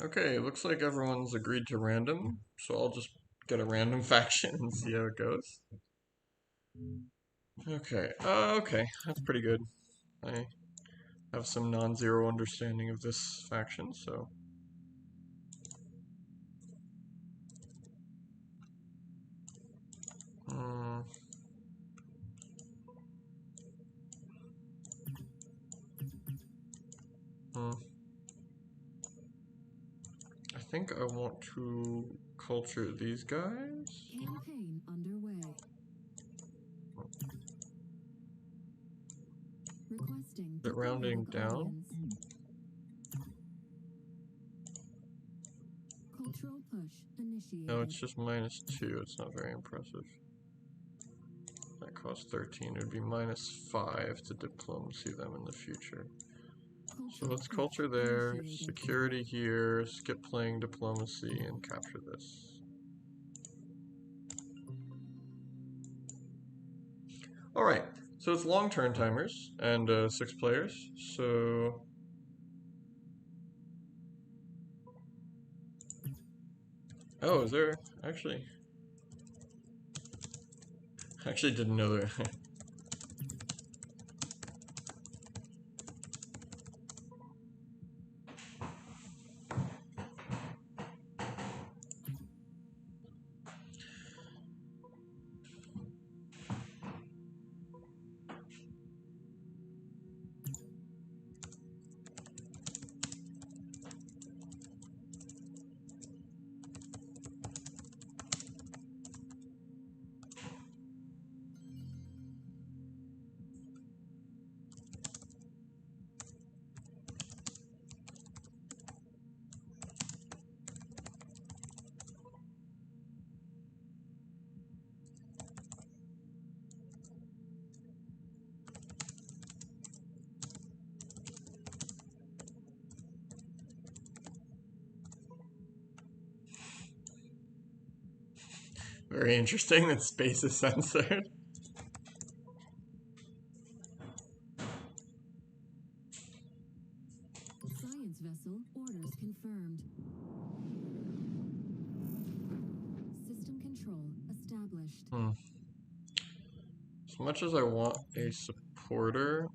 Okay, looks like everyone's agreed to random, so I'll just get a random faction and see how it goes. Okay, that's pretty good. I have some non-zero understanding of this faction, so... I think I want to culture these guys. Campaign underway. Requesting Is it rounding down? Cultural push initiated. No, it's just -2. It's not very impressive. That costs 13. It would be -5 to diplomacy them in the future. So let's culture there, security here, skip playing diplomacy, and capture this. Alright, so it's long turn timers, and 6 players, so... Oh, is there... Actually... I actually didn't know there... Very interesting that space is censored. Science vessel orders confirmed. System control established. As much as I want a supporter,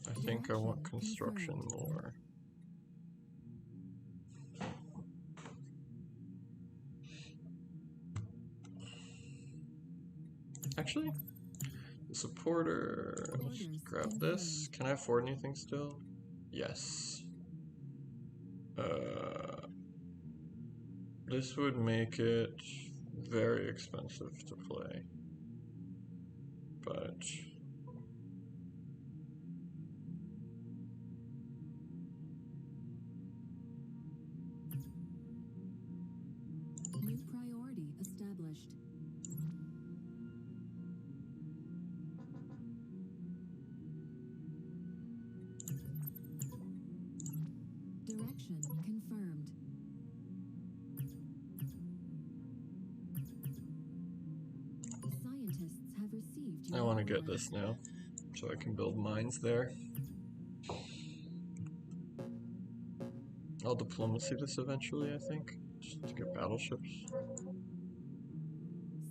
I think I want construction more. Actually, the supporter, let's grab this. Can I afford anything still? Yes. This would make it very expensive to play. But... New priority established. Direction confirmed. Scientists have received. I want to get this now, so I can build mines there. I'll diplomacy this eventually, I think, just to get battleships.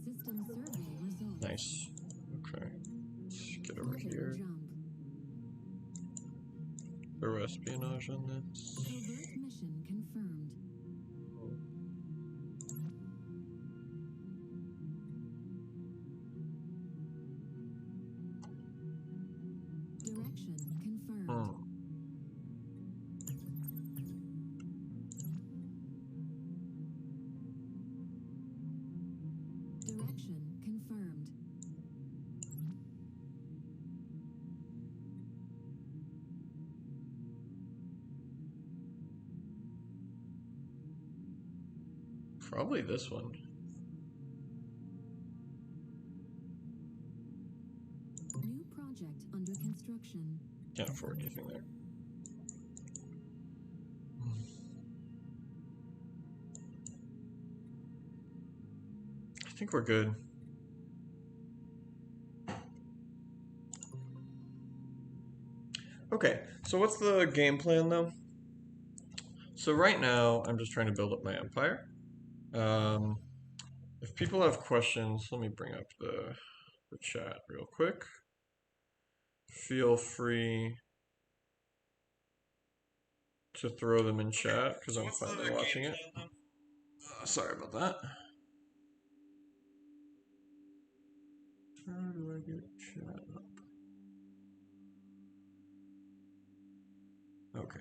System survey results. Nice. Okay. Let's get over here. Throw espionage on this. Covert mission confirmed. Direction confirmed. Direction confirmed. Probably this one. New project under construction. Can't afford anything there. I think we're good. Okay, so what's the game plan though? So right now, I'm just trying to build up my empire. If people have questions, let me bring up the chat real quick. Feel free to throw them in chat because I'm finally watching it. Sorry about that. How do I get chat up? Okay.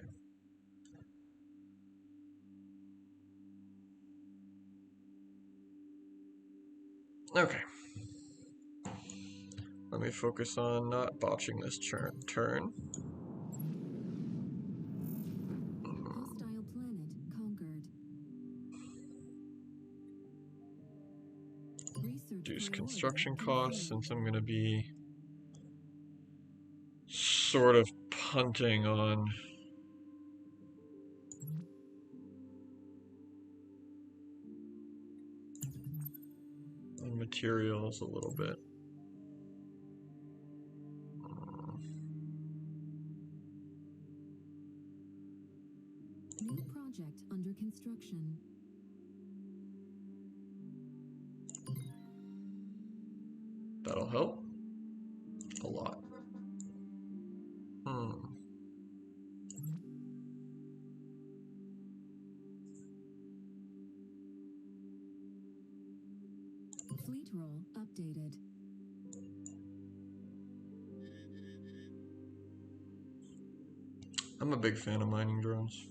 Okay. Let me focus on not botching this turn. Hostile planet conquered. Research Reduce priority construction costs confirmed. since I'm going to be sort of punting on materials a little bit. New project under construction. That'll help a lot. Fleet role updated. I'm a big fan of mining drones.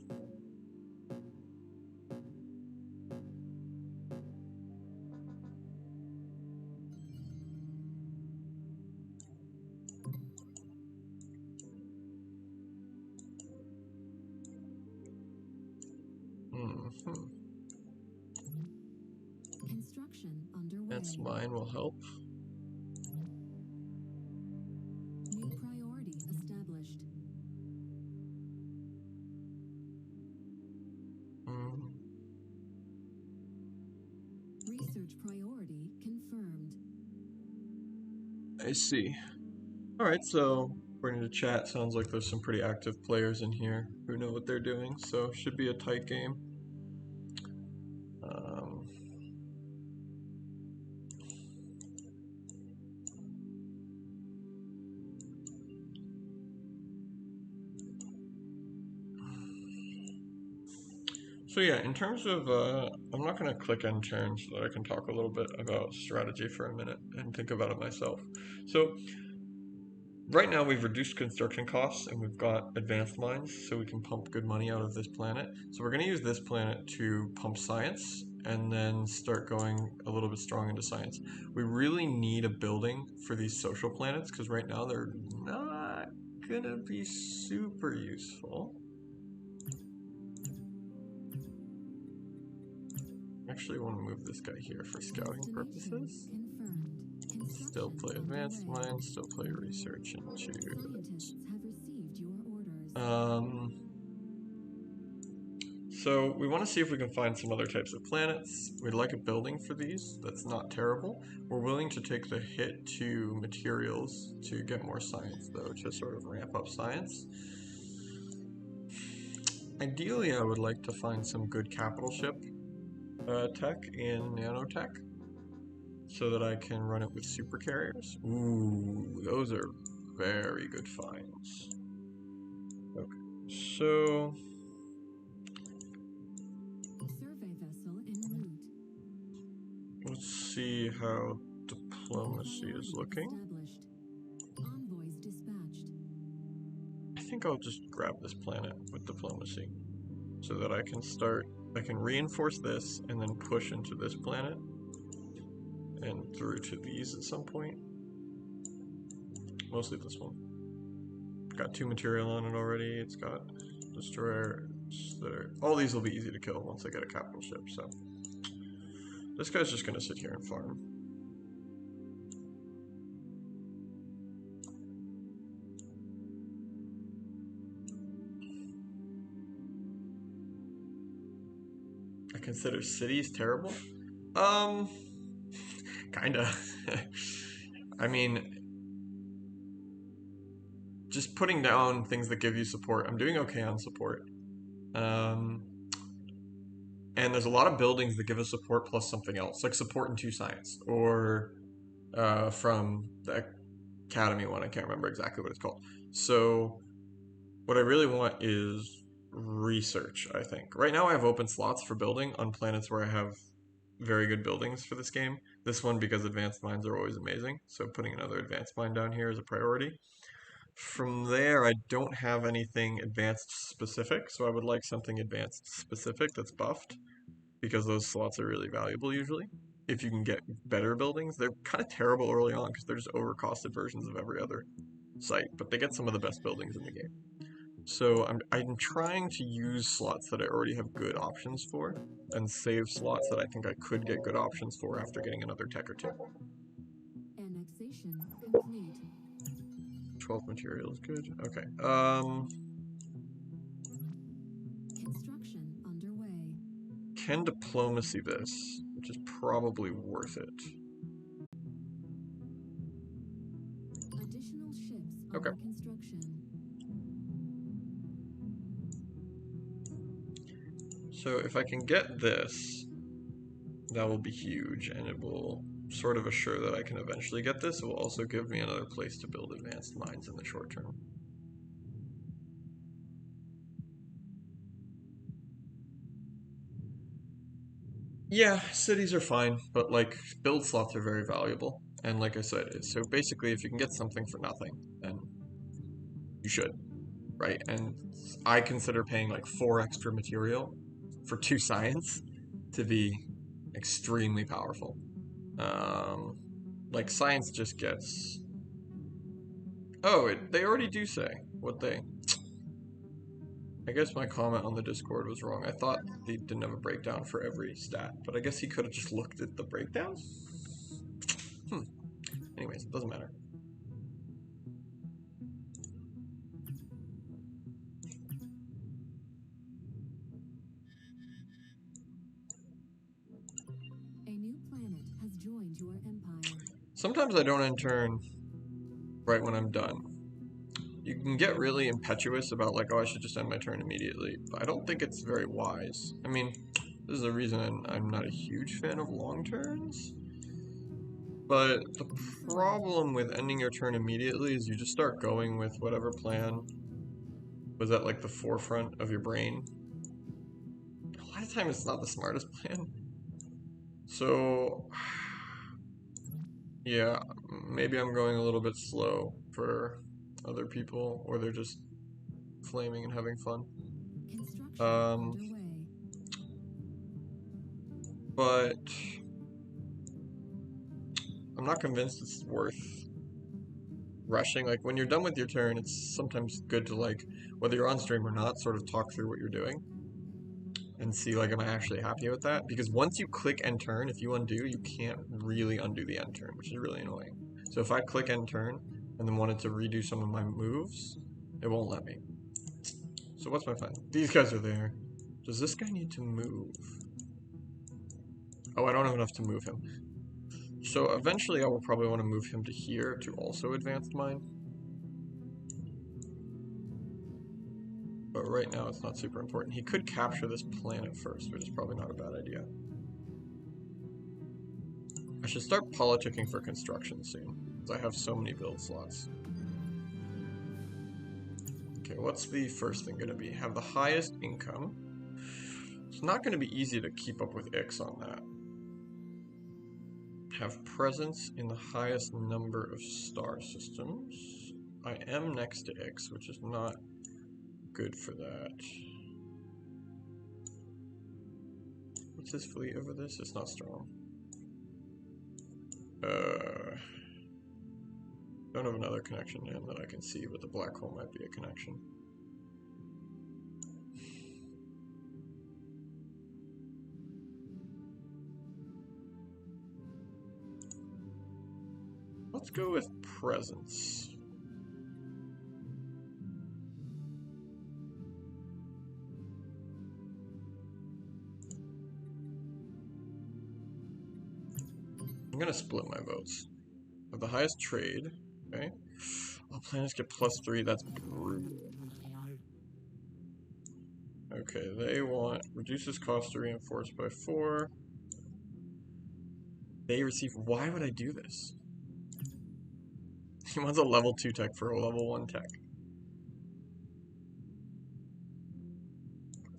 Construction underway. That's mine will help. New priority established. Research priority confirmed. I see. Alright, so according to chat, sounds like there's some pretty active players in here who know what they're doing, so should be a tight game. So yeah, in terms of, I'm not going to click end turn so that I can talk a little bit about strategy for a minute and think about it myself. So right now we've reduced construction costs and we've got advanced mines so we can pump good money out of this planet. So we're going to use this planet to pump science and then start going a little bit strong into science. We really need a building for these social planets because right now they're not going to be super useful. Actually want to move this guy here for scouting purposes. Still play advanced mines, still play research into Scientists have received your orders. So we want to see if we can find some other types of planets. We'd like a building for these. That's not terrible. We're willing to take the hit to materials to get more science though, to sort of ramp up science. Ideally, I would like to find some good capital ship tech in nanotech so that I can run it with super carriers. Ooh, those are very good finds. Okay, so Survey vessel en route. let's see how diplomacy is looking. Established. Envoys dispatched. I think I'll just grab this planet with diplomacy so that I can reinforce this and then push into this planet and through to these at some point. Mostly this one. Got 2 material on it already. It's got destroyers that are... All these will be easy to kill once I get a capital ship, so... This guy's just gonna sit here and farm. I consider cities terrible? Kinda. I mean, just putting down things that give you support. I'm doing okay on support. And there's a lot of buildings that give us support plus something else, like support and 2 science, or from the Academy one, I can't remember exactly what it's called. So what I really want is research, I think. Right now I have open slots for building on planets where I have very good buildings for this game. This one, because advanced mines are always amazing, so putting another advanced mine down here is a priority. From there, I don't have anything advanced specific, so I would like something advanced specific that's buffed, because those slots are really valuable usually. If you can get better buildings, they're kind of terrible early on because they're just overcosted versions of every other site, but they get some of the best buildings in the game. So I'm trying to use slots that I already have good options for, and save slots that I think I could get good options for after getting another tech or 2. Annexation complete. 12 materials, good. Okay. Construction underway. Can diplomacy this, which is probably worth it. Additional ships Okay. under construction. So if I can get this, that will be huge, and it will sort of assure that I can eventually get this. It will also give me another place to build advanced mines in the short term. Yeah, cities are fine, but like build slots are very valuable. And like I said, so basically if you can get something for nothing, then you should, right? And I consider paying like 4 extra material for 2 science to be extremely powerful. Like science just gets. Oh, they already do say what they. I guess my comment on the Discord was wrong. I thought they didn't have a breakdown for every stat, but I guess he could have just looked at the breakdown. Anyways, it doesn't matter. A new planet has joined your empire. Sometimes I don't end turn right when I'm done. You can get really impetuous about like, oh, I should just end my turn immediately, but I don't think it's very wise. I mean, this is the reason I'm not a huge fan of long turns. But the problem with ending your turn immediately is you just start going with whatever plan was at like the forefront of your brain. A lot of times it's not the smartest plan. So, yeah, maybe I'm going a little bit slow for other people, or they're just flaming and having fun. Construction underway. But I'm not convinced it's worth rushing. Like when you're done with your turn, it's sometimes good to like, whether you're on stream or not, sort of talk through what you're doing and see like, am I actually happy with that? Because once you click end turn, if you undo, you can't really undo the end turn, which is really annoying. So if I click end turn and then wanted to redo some of my moves, it won't let me. So what's my plan? These guys are there. Does this guy need to move? Oh, I don't have enough to move him. So eventually I will probably want to move him to here to also advanced mine. But right now it's not super important. He could capture this planet first, which is probably not a bad idea. I should start politicking for construction soon, because I have so many build slots. Okay, what's the first thing going to be? Have the highest income. It's not going to be easy to keep up with Ix on that. Have presence in the highest number of star systems. I am next to Ix, which is not good for that. What's his fleet over this? It's not strong. Don't have another connection in that I can see, but the black hole might be a connection. Let's go with presence. I'm gonna split my votes. Have the highest trade, okay? All planets get +3, that's brutal. Okay, they want reduces cost to reinforce by 4. They receive. Why would I do this? He wants a level 2 tech for a level 1 tech.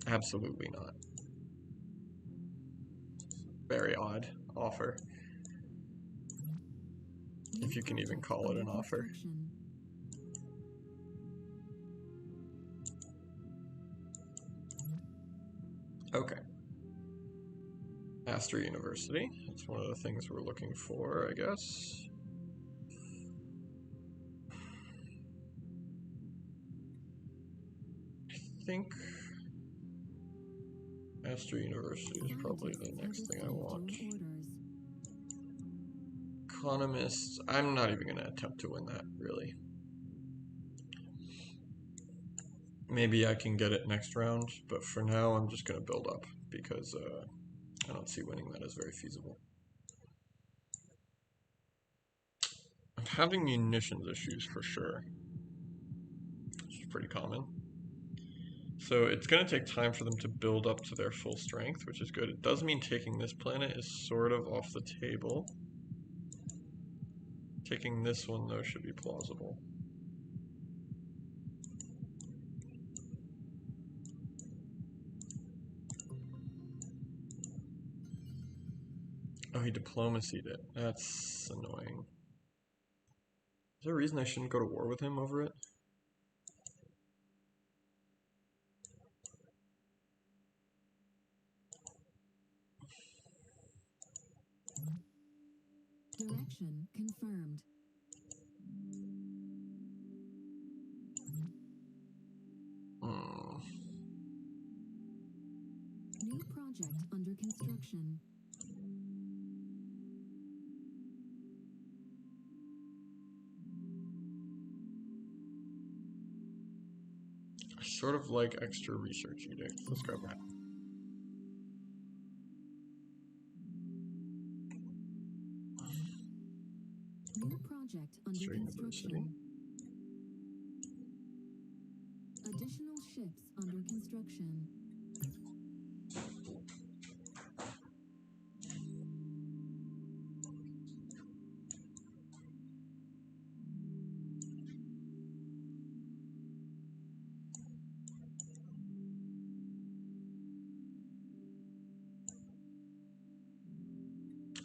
Absolutely not. Very odd offer. If you can even call it an offer. Okay. Astor University. That's one of the things we're looking for, I guess. I think Astor University is probably the next thing I want. Economists, I'm not even going to attempt to win that, really. Maybe I can get it next round, but for now I'm just going to build up, because I don't see winning that as very feasible. I'm having munitions issues for sure, which is pretty common. So it's going to take time for them to build up to their full strength, which is good. It does mean taking this planet is sort of off the table. Taking this one, though, should be plausible. Oh, he diplomacied it. That's annoying. Is there a reason I shouldn't go to war with him over it? Direction confirmed. New project under construction. I sort of like extra research edicts. Let's grab that. New project under construction. Additional ships under construction.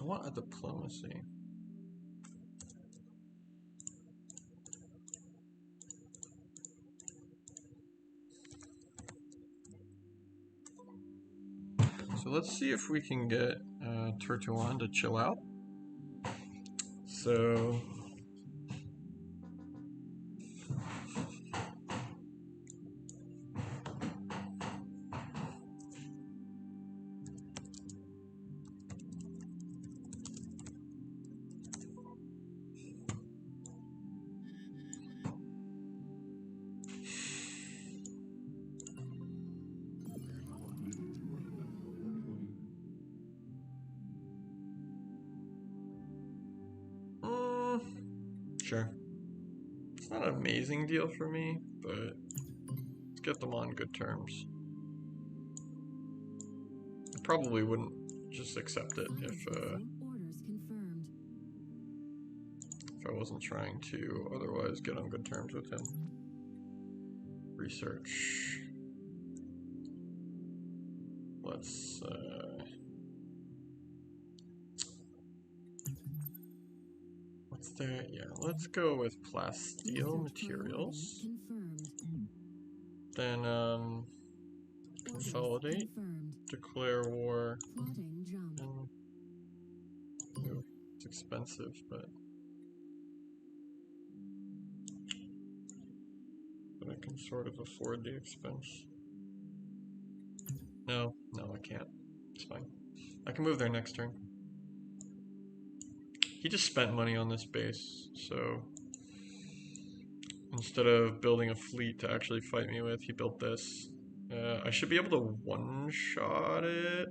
I want a diplomacy. So let's see if we can get Turtuan to chill out. So sure. It's not an amazing deal for me, but let's get them on good terms. I probably wouldn't just accept it if I wasn't trying to otherwise get on good terms with him. Research. Let's what's there? Yeah, let's go with plasteel materials. Then consolidate, declare war. It's expensive, but I can sort of afford the expense. No, I can't. It's fine. I can move there next turn. He just spent money on this base, so instead of building a fleet to actually fight me with, he built this. I should be able to one-shot it.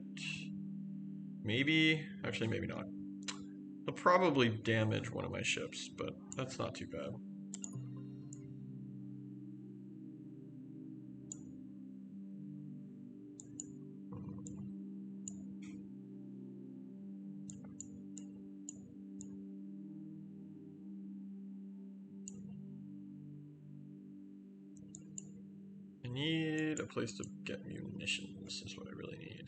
Maybe. Actually, maybe not. He'll probably damage one of my ships, but that's not too bad. need a place to get munitions, is what I really need.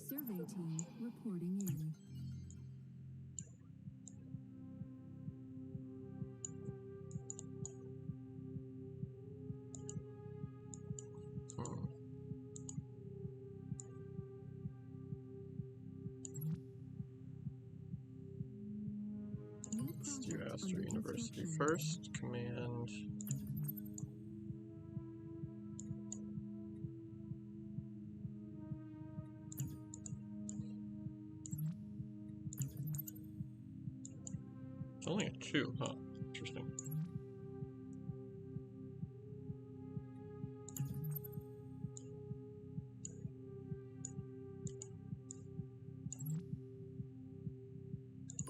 Survey team reporting in. Let's do Astor University first. Command. It's only a 2, huh? Interesting.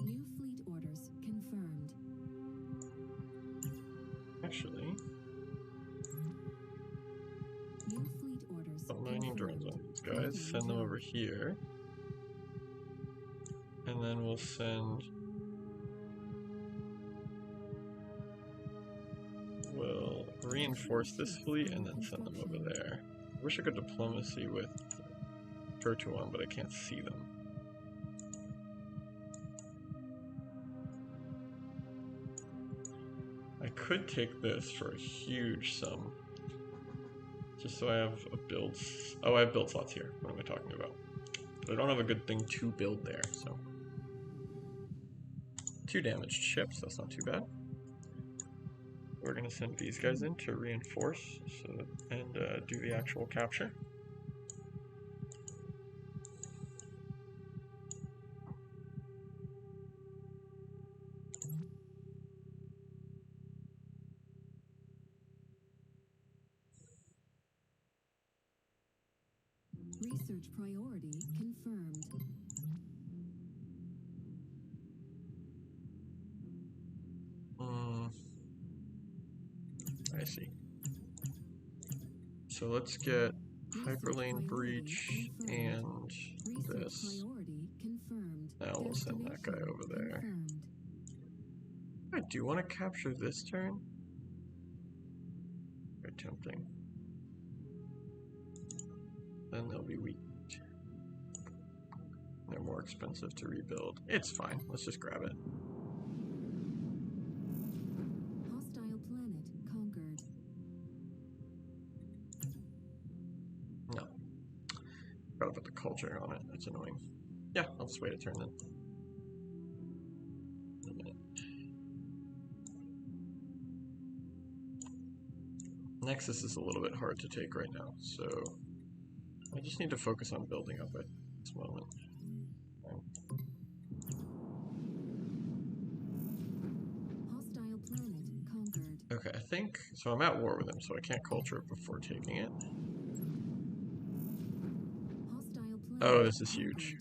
New fleet orders confirmed. Actually, New fleet orders put mining drones on these guys, send them over here, and then we'll send. We'll reinforce this fleet and then send them over there. I wish I could diplomacy with Tertuan, but I can't see them. I could take this for a huge sum. Just so I have a build. Oh, I have build slots here. What am I talking about? But I don't have a good thing to build there, so. 2 damaged ships, that's not too bad. We're going to send these guys in to reinforce and do the actual capture. Research priority confirmed. I see. So let's get Hyperlane Breach and this. Now we'll send that guy over there. I do want to capture this turn. Very tempting. Then they'll be weak. They're more expensive to rebuild. It's fine. Let's just grab it. Hostile planet conquered. No. Gotta put the culture on it. That's annoying. Yeah, I'll just wait a turn then. A minute. Nexus is a little bit hard to take right now, so I just need to focus on building up at this moment. Hostile planet conquered. Okay, I think so. I'm at war with him, so I can't culture it before taking it. Hostile planet Oh, this is huge.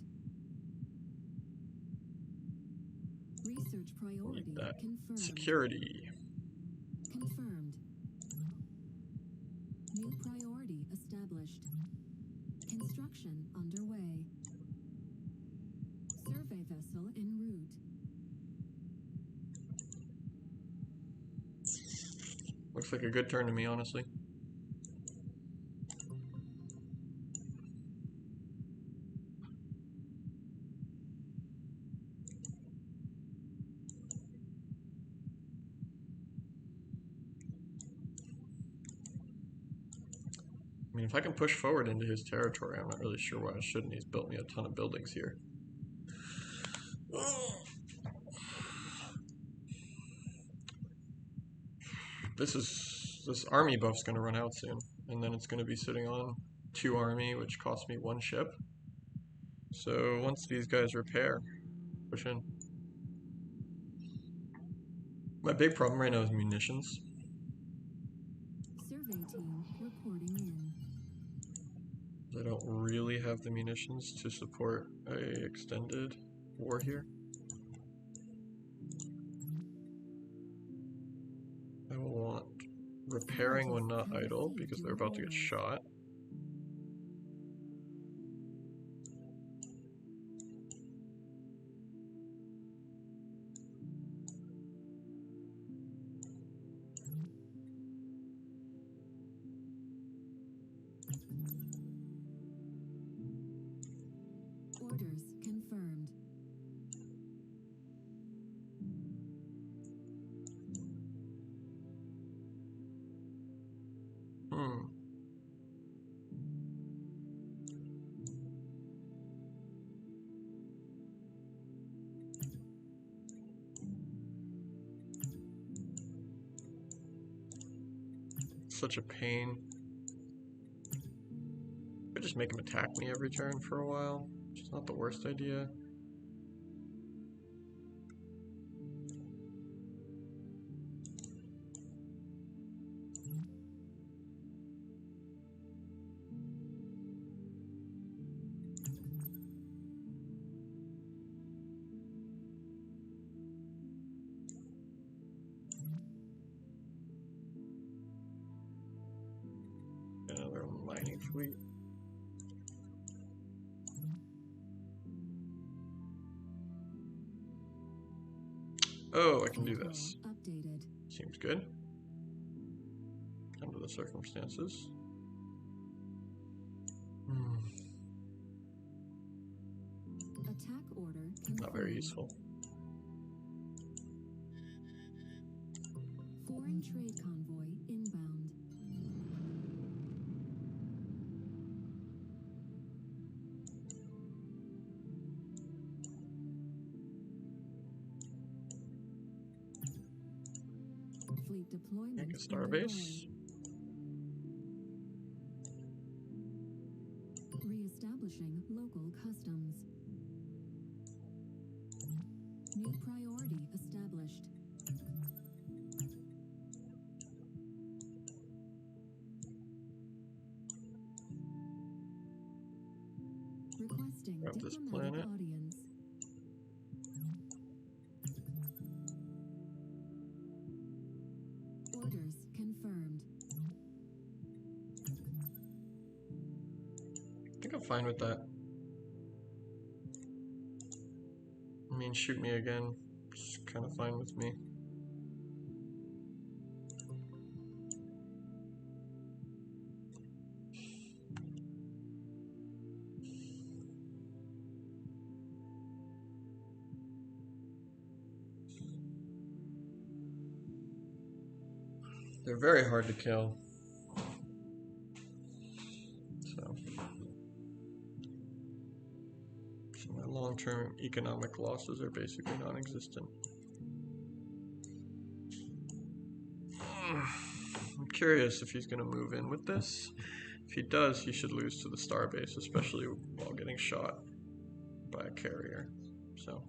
Research priority Need that. confirmed. Security. Confirmed. New priority established. Construction underway. Survey vessel en route. Looks like a good turn to me, honestly. I mean, if I can push forward into his territory, I'm not really sure why I shouldn't. He's built me a ton of buildings here. This army buff's gonna run out soon, and then it's gonna be sitting on 2 army, which costs me 1 ship. So once these guys repair, push in. My big problem right now is munitions. Survey team reporting in. I don't really have the munitions to support a extended war here. I will want repairing when not idle because they're about to get shot. Orders confirmed. Such a pain. Could just make him attack me every turn for a while, which is not the worst idea. Another mining fleet. Oh, I can do this. Updated. Seems good. Under the circumstances. Attack order confirmed. Not very useful. Foreign trade convoy inbound. Fleet deployment. Make a starbase. Re-establishing local customs. New priority established. Requesting Grab this diplomatic planet. audience. Orders confirmed. I think I'm fine with that. I mean, shoot me again. It's kind of fine with me. They're very hard to kill. So my long-term economic losses are basically non-existent. I'm curious if he's going to move in with this. If he does, he should lose to the starbase, especially while getting shot by a carrier. So.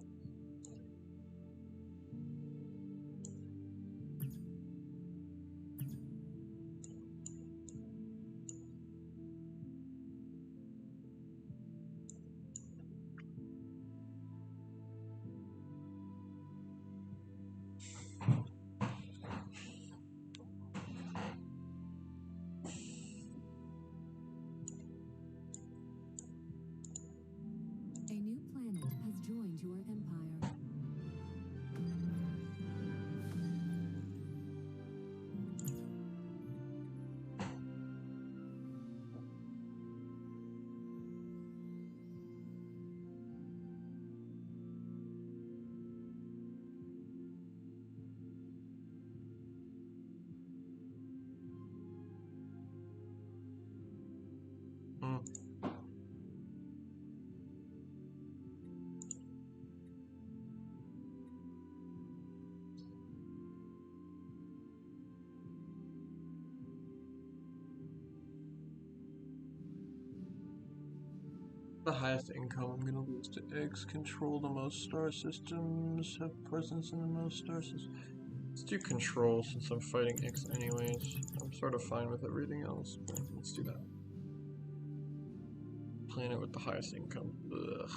A new planet has joined your empire. The highest income I'm gonna lose to eggs. Control the most star systems. Have presence in the most star systems. Let's do control since I'm fighting X anyways. I'm sort of fine with everything else, but let's do that. Planet with the highest income. Ugh.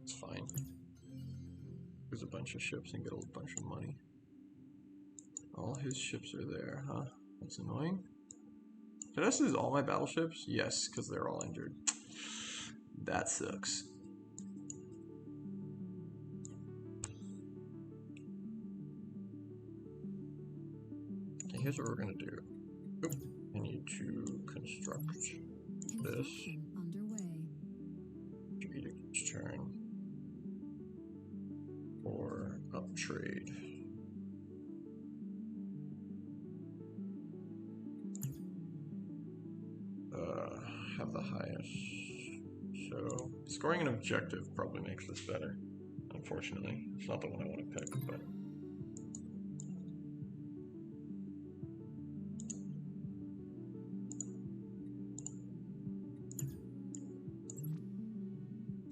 It's fine. There's a bunch of ships and get a bunch of money. All his ships are there, huh? That's annoying. Did I lose all my battleships? Yes, because they're all injured. That sucks. Okay, here's what we're gonna do. Oop, I need to construct this. Construction underway. Edict's turn. Or uptrade. Have the highest. So scoring an objective probably makes this better. Unfortunately, it's not the one I want to pick, but.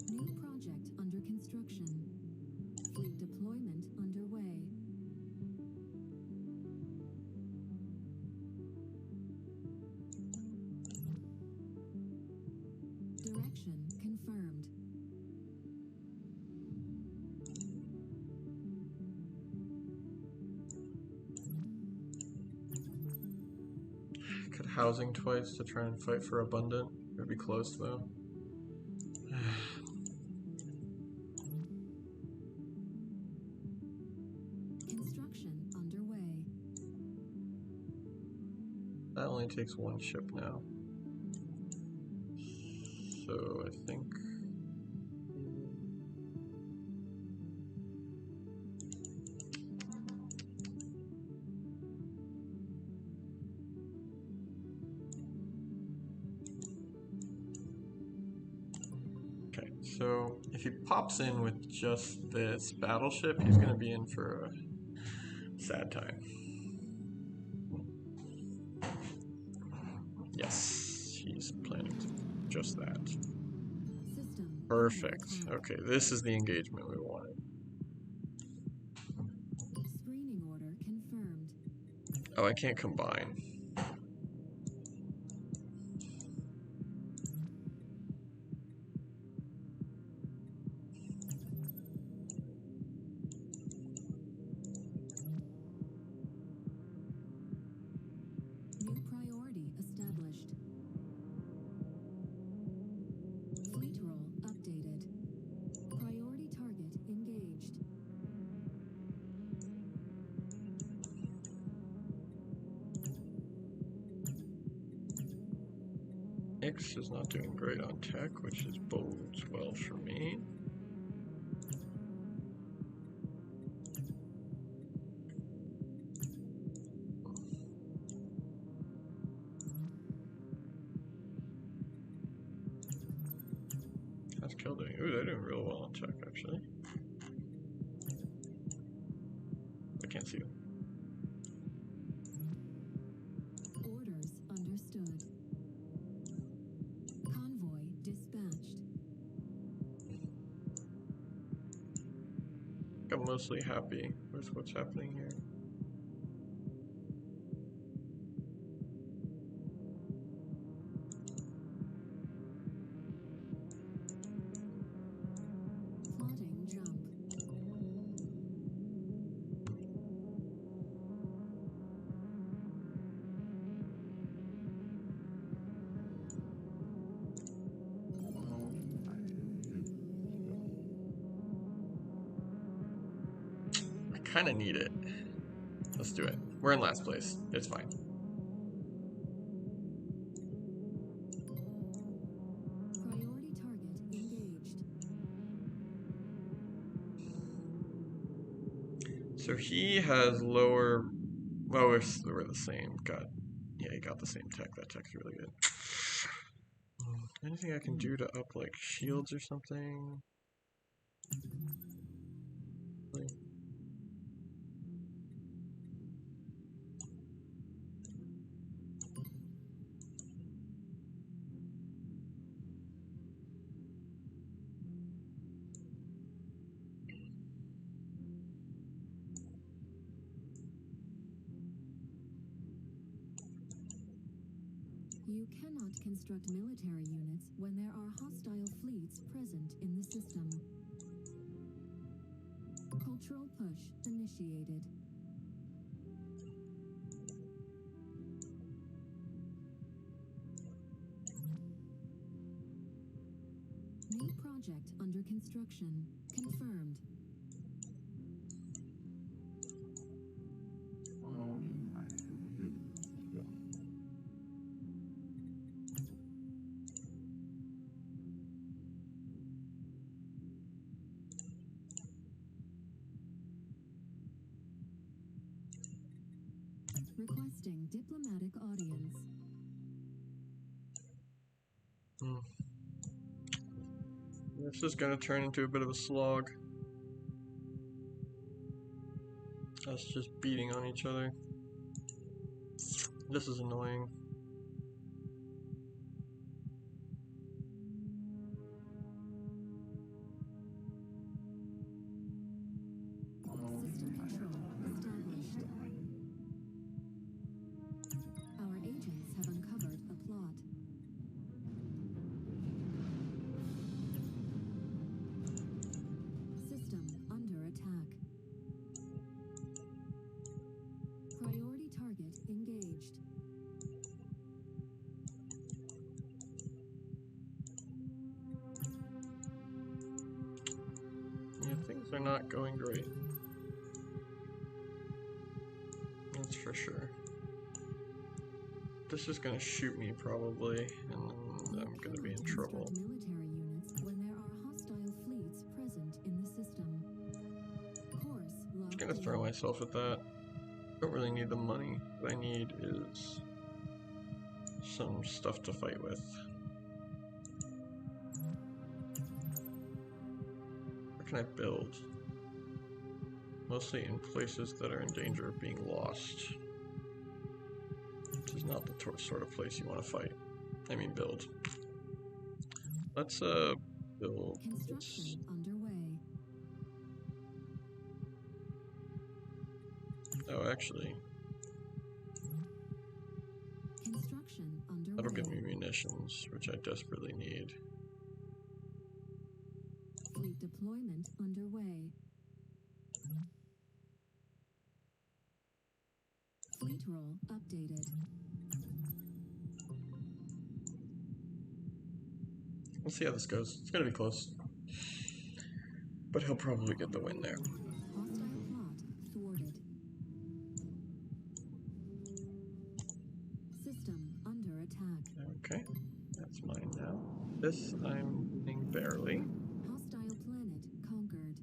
New project under construction. Fleet deployment underway. Direction confirmed. Could housing twice to try and fight for abundant. It'd be close though. Construction underway. That only takes one ship now. So I think. Okay, so if he pops in with just this battleship, he's going to be in for a sad time. Yes, he's planning to do just that. System. Perfect. Okay, this is the engagement we wanted. Screening order confirmed. Oh, I can't combine. New priority established. Fleet role updated. Priority target engaged. X is not doing great on tech, which is bodes well for me. How's Kill doing? Ooh, they're doing real well on tech, actually. I can't see them. Orders understood. Convoy dispatched. I'm mostly happy with what's happening here. Plotting jump. I kind of need it. Let's do it. We're in last place. It's fine. Priority target engaged. So he has lower. Well, we're the same. Yeah, he got the same tech. That tech's really good. Anything I can do to up like shields or something? You cannot construct military units when there are hostile fleets present in the system. Cultural push initiated. New project under construction. Confirmed. Requesting diplomatic audience. This is gonna turn into a bit of a slog. Us just beating on each other. This is annoying. System control established. Our agents have uncovered a plot. System under attack. Priority target engaged. Yeah, things are not going great. That's for sure. This is gonna shoot me probably, and I'm gonna be in trouble. Military units when there are hostile fleets present in the system. Course I'm just gonna throw myself at that. Don't really need the money. What I need is some stuff to fight with. Where can I build? Mostly in places that are in danger of being lost. This is not the sort of place you want to fight. I mean build. Let's build this. Construction underway. Oh, actually, Construction underway. that'll give me munitions, which I desperately need. Fleet deployment underway. Fleet role updated. We'll see how this goes. It's gonna be close. But he'll probably get the win there. Hostile plot thwarted. System under attack. Okay, that's mine now. This I'm winning barely. Hostile planet conquered.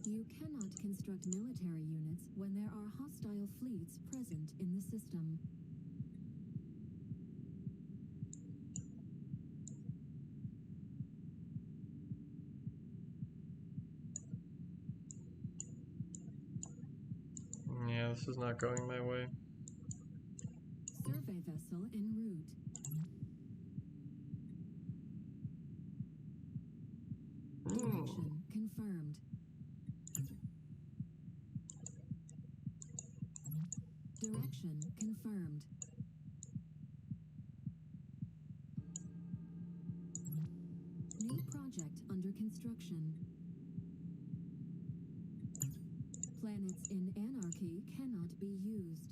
You cannot construct military units when there are hostile fleets present in the system. Yeah, this is not going my way. Survey vessel en route. Direction confirmed. Direction confirmed. New project under construction. Planets in anarchy cannot be used.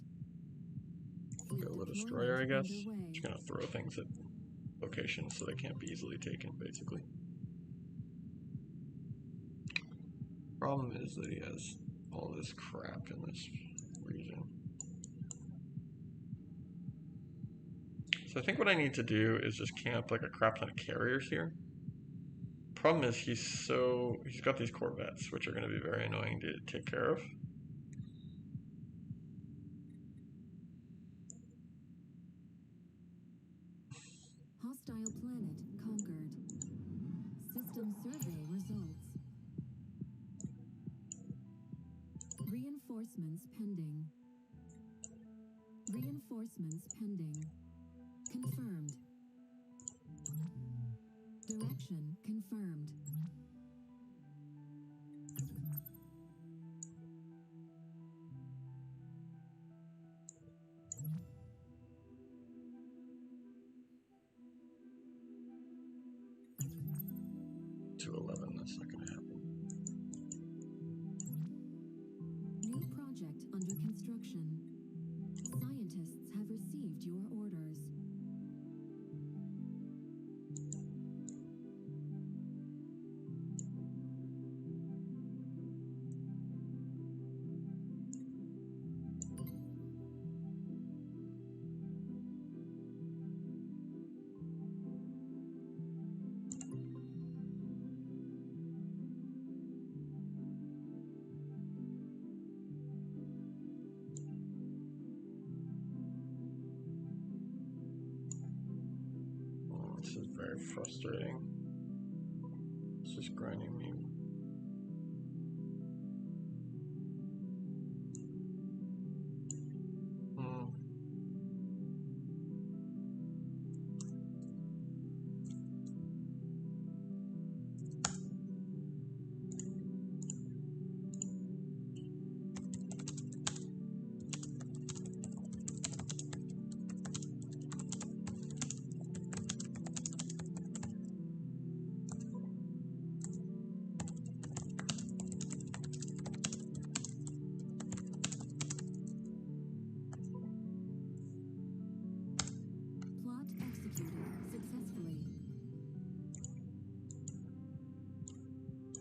Fleet Build a deployment destroyer, I guess. underway. Just gonna throw things at locations so they can't be easily taken, basically. Problem is that he has all this crap in this region. So I think what I need to do is just camp like a crap ton of carriers here. Problem is he's got these corvettes, which are going to be very annoying to take care of. Hostile planet conquered. System survey results. Reinforcements pending. Reinforcements pending. Confirmed. Direction confirmed. To 11, that's not going to happen. New project under construction. Scientists have received your orders. This is very frustrating. It's just grinding me.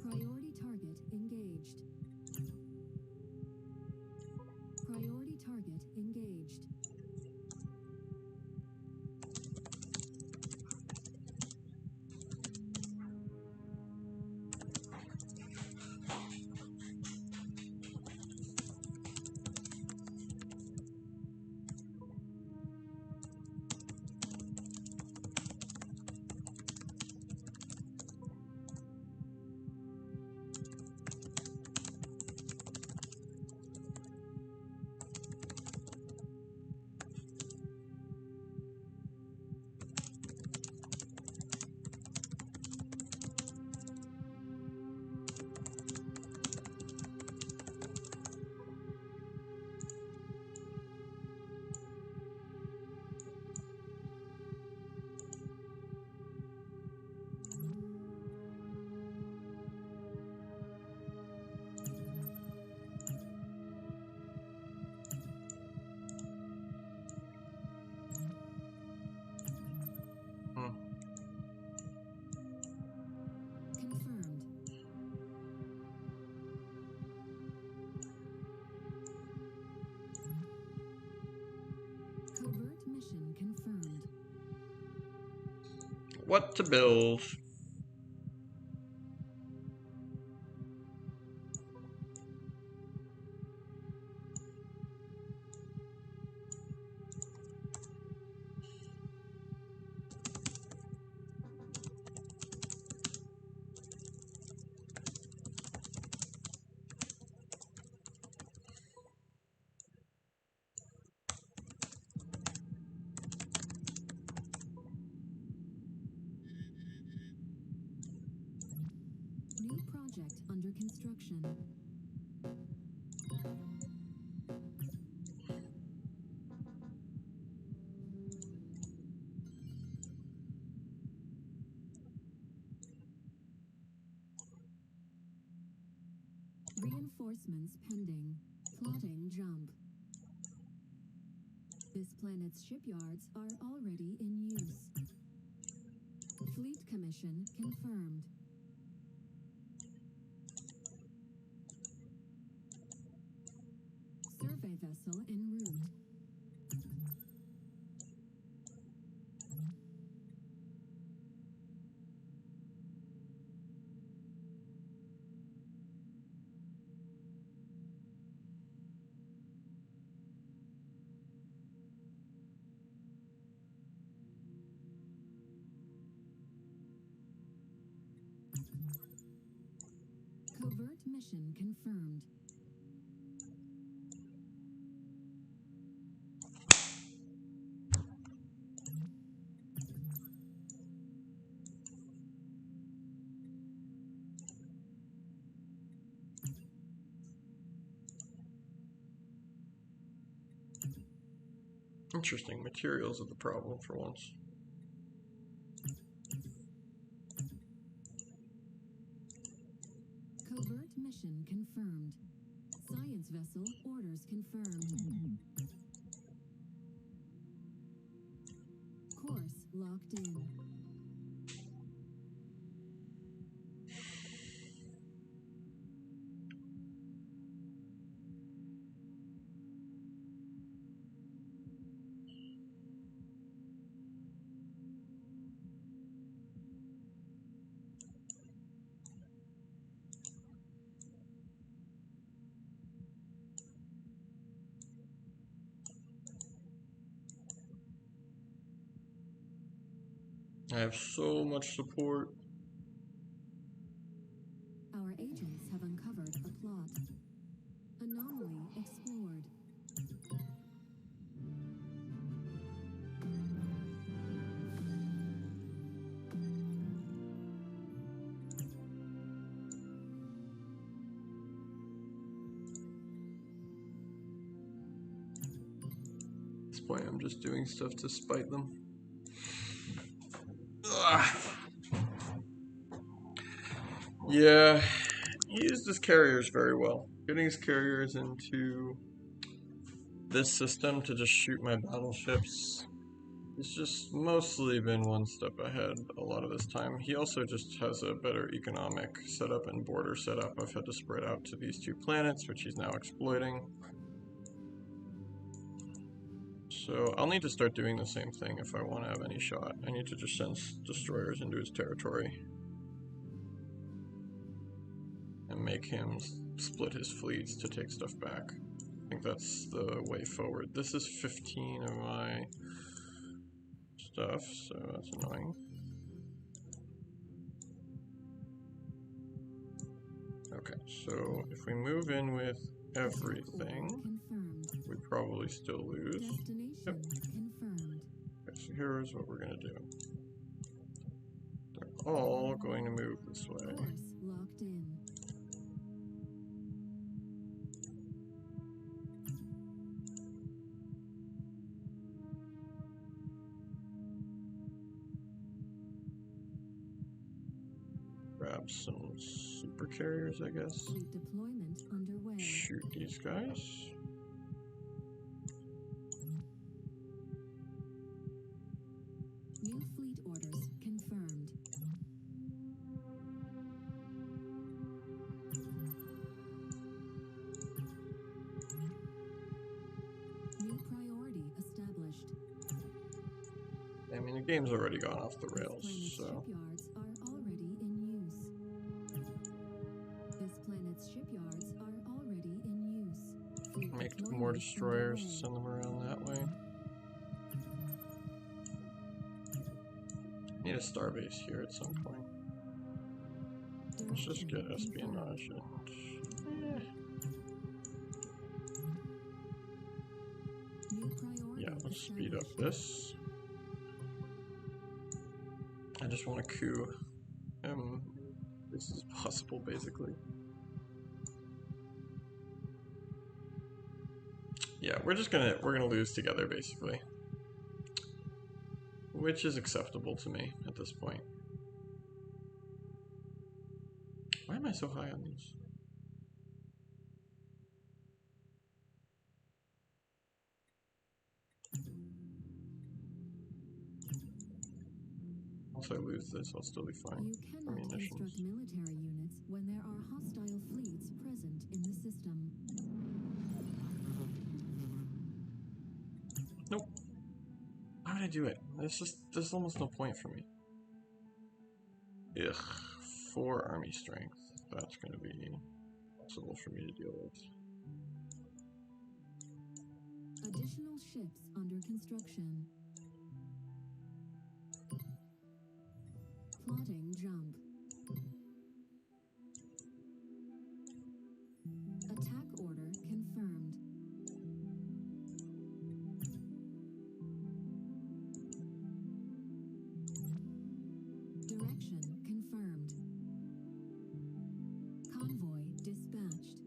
Priority target engaged. Priority target engaged. Covert mission confirmed. What to build? New project under construction. Reinforcements pending. Plotting jump. This planet's shipyards are already in use. Fleet commission confirmed. Survey vessel en route. Covert mission confirmed. Interesting. Materials are the problem for once. Covert mission confirmed. Science vessel orders confirmed. Course locked in. I have so much support. Our agents have uncovered a plot. Anomaly explored. At this point, I'm just doing stuff to spite them. Ugh. Yeah, he used his carriers very well. Getting his carriers into this system to just shoot my battleships. He's just mostly been one step ahead a lot of this time. He also just has a better economic setup and border setup. I've had to spread out to these 2 planets, which he's now exploiting. So I'll need to start doing the same thing if I want to have any shot. I need to just send destroyers into his territory and make him split his fleets to take stuff back. I think that's the way forward. This is 15 of my stuff, so that's annoying. Okay, so if we move in with everything, we probably still lose. Yep. Okay, so here's what we're going to do. They're all going to move this way. Locked in. Grab some super carriers, I guess. Fleet deployment underway. Shoot these guys. New fleet orders confirmed. New priority established. I mean, the game's already gone off the rails, so... Shipyards are already in use. This planet's shipyards are already in use. Fleet Make more destroyers, send them around that way. Need a starbase here at some point. Let's just get espionage and... Yeah, let's speed up this. I just want to coup. This is possible, basically. Yeah, we're gonna lose together, basically. Which is acceptable to me at this point. Why am I so high on these? Once I lose this, I'll still be fine. You cannot construct military units when there are hostile fleets present in the system. Nope. How did I do it? There's almost no point for me. Ugh. 4 army strength. That's going to be possible for me to deal with. Additional ships under construction. Plotting jump. Attack order confirmed. Direction confirmed. Convoy dispatched.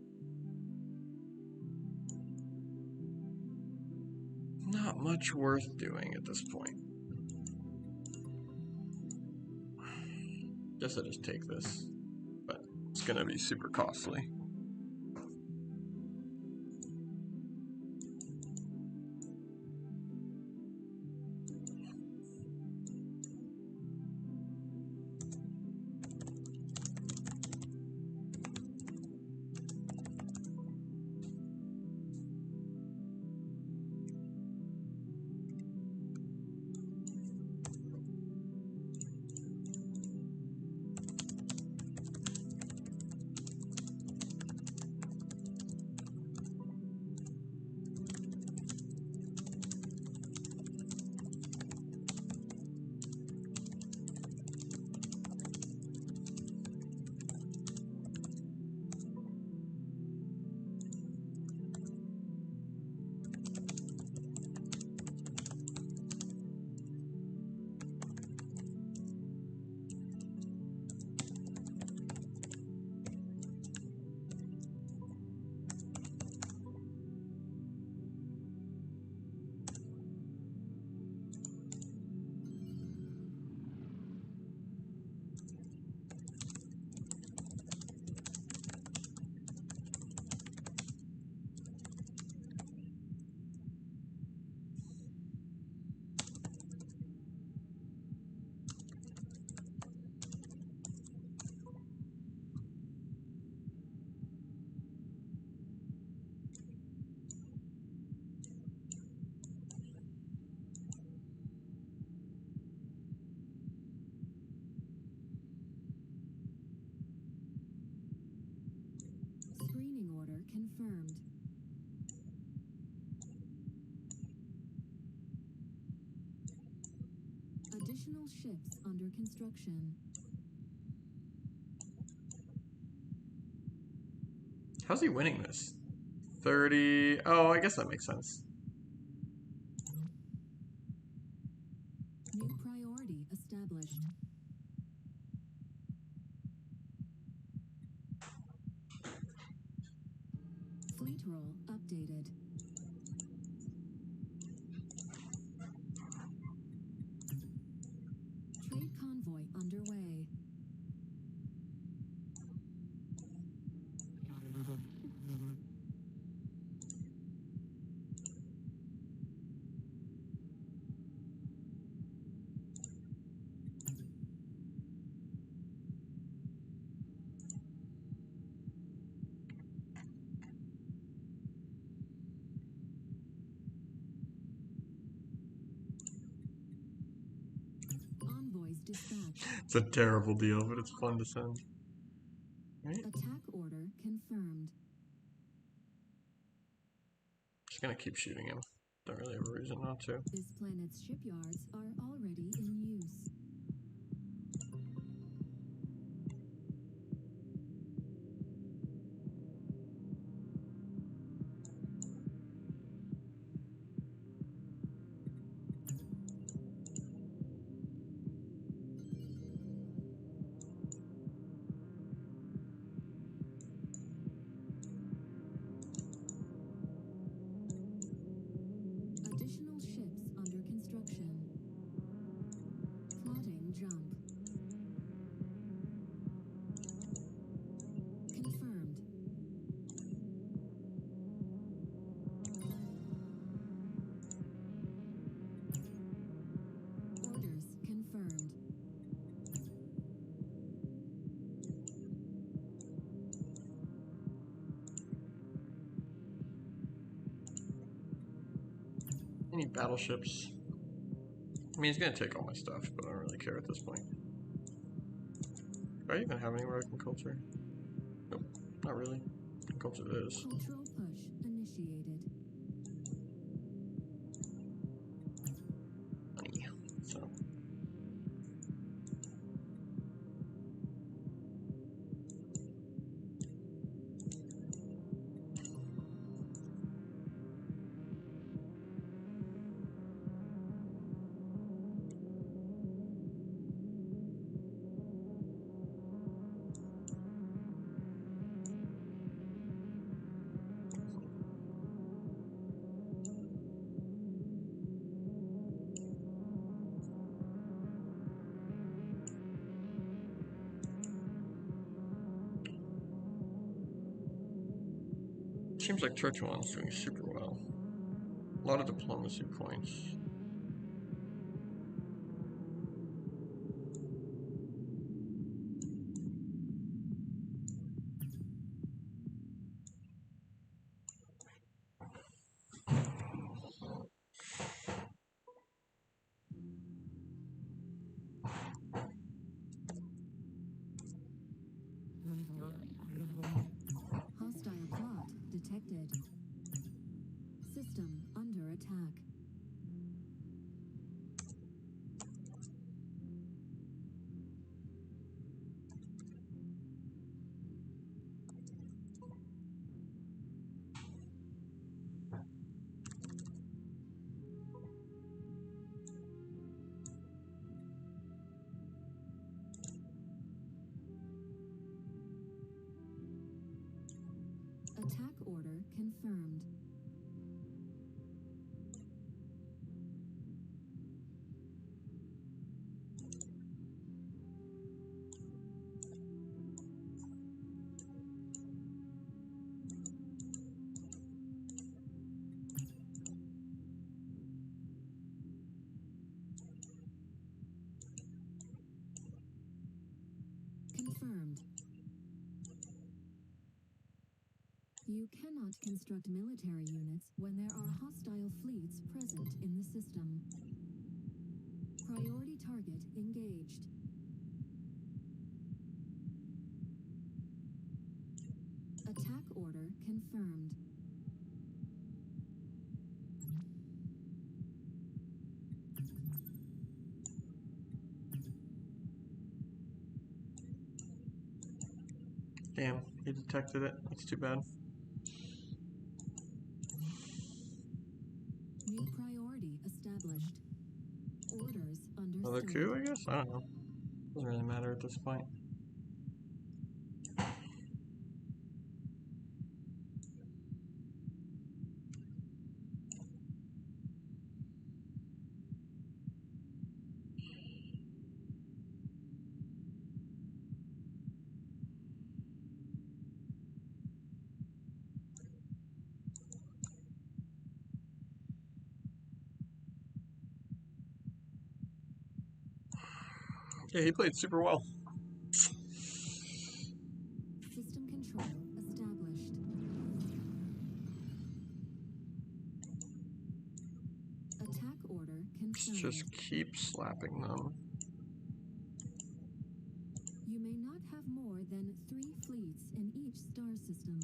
Not much worth doing at this point. Guess I just take this, but it's gonna be super costly. confirmed. Additional ships under construction. How's he winning this? 30. Oh, I guess that makes sense. New priority established. Fleet role updated. Trade convoy underway. Envoys dispatched. It's a terrible deal, but it's fun to send. Right? Attack order confirmed. Just gonna keep shooting him. Don't really have a reason not to. This planet's shipyards are already in use. Additional ships under construction. Plotting jump. Confirmed. Orders confirmed. Any battleships? I mean, he's gonna take all my stuff, but I don't really care at this point. Do I even have anywhere I can culture? Nope, not really. I can culture this. Cultural push initiated. Money. So. Seems like Churchill's doing super well. A lot of diplomacy points. Hostile plot detected. System under attack. Attack order confirmed. Confirmed. You cannot construct military units when there are hostile fleets present in the system. Priority target engaged. Attack order confirmed. Damn, he detected it. That's too bad. New priority established. Orders understood. Another coup, I guess? I don't know. Doesn't really matter at this point. Yeah, he played super well. System control established. Attack order Let's confirmed. just keep slapping them. You may not have more than 3 fleets in each star system.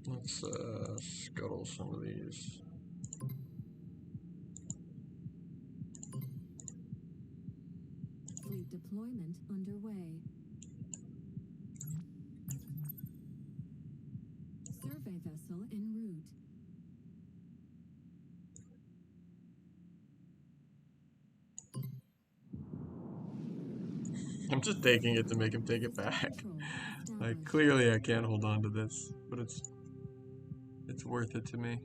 Let's scuttle some of these. Fleet deployment underway. Survey vessel en route. I'm just taking it to make him take it back. Control Like, established. clearly I can't hold on to this, but it's worth it to me.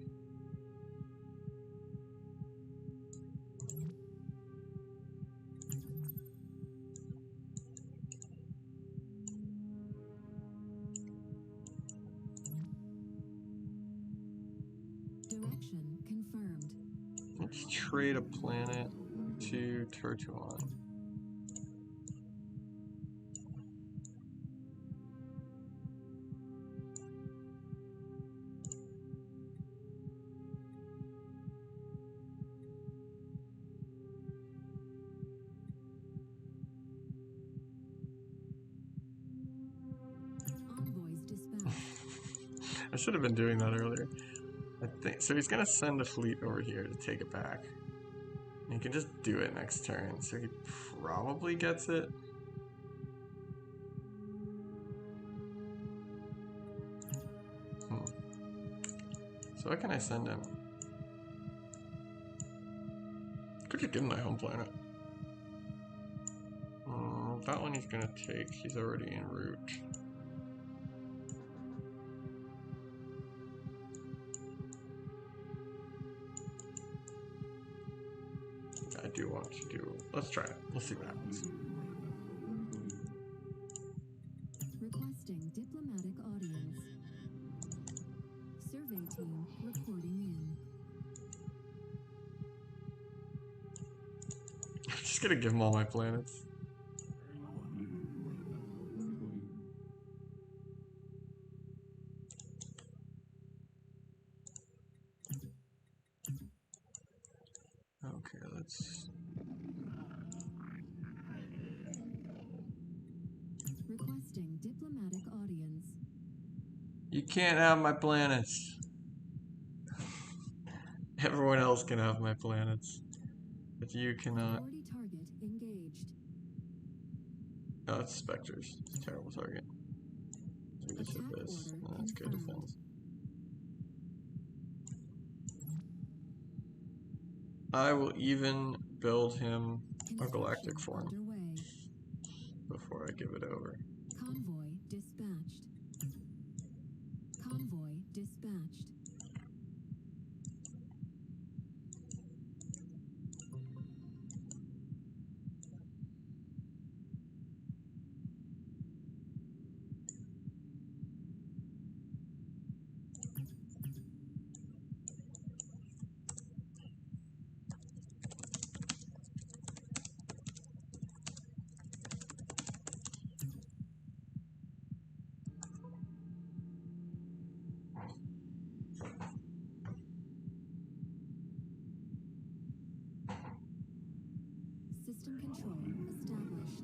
Direction confirmed. Let's trade a planet to Tertuan. Envoys dispatched. I should have been doing that earlier. I think so. He's gonna send a fleet over here to take it back. And he can just do it next turn, so he probably gets it. So what can I send him? Could just give him my home planet. That one he's gonna take. He's already en route. I do want to do. Let's try it. Let's see what happens. Requesting diplomatic audience. Survey team reporting in. I'm just gonna give him all my planets. Okay, let's. Requesting diplomatic audience. You can't have my planets. Everyone else can have my planets, but you cannot. Priority target engaged. Oh, it's Spectres. It's a terrible target. We just hit this. No, that's good defense. I will even build him a galactic form Underway. before I give it over. Convoy dispatched. Convoy dispatched. System control established.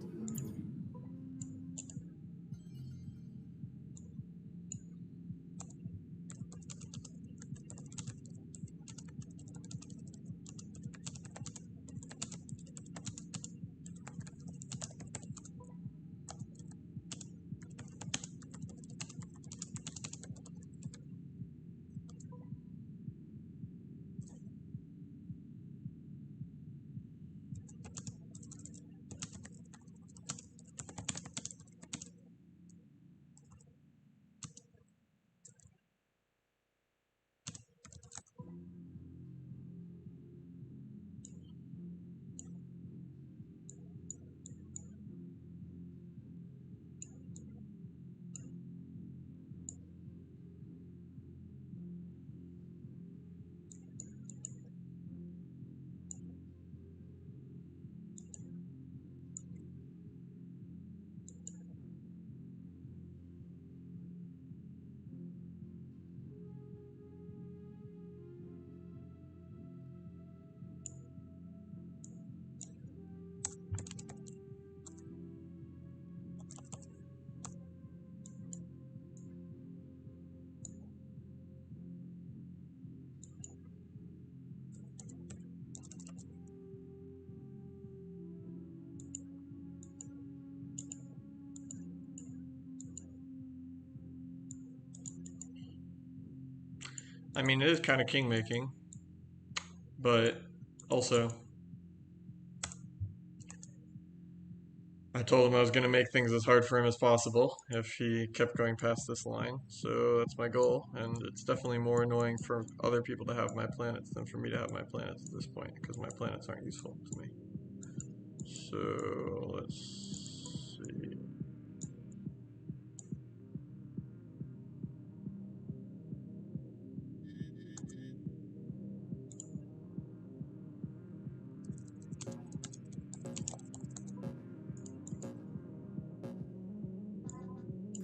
I mean, it is kind of king-making, but also, I told him I was going to make things as hard for him as possible if he kept going past this line. So that's my goal, and it's definitely more annoying for other people to have my planets than for me to have my planets at this point, because my planets aren't useful to me. So let's see.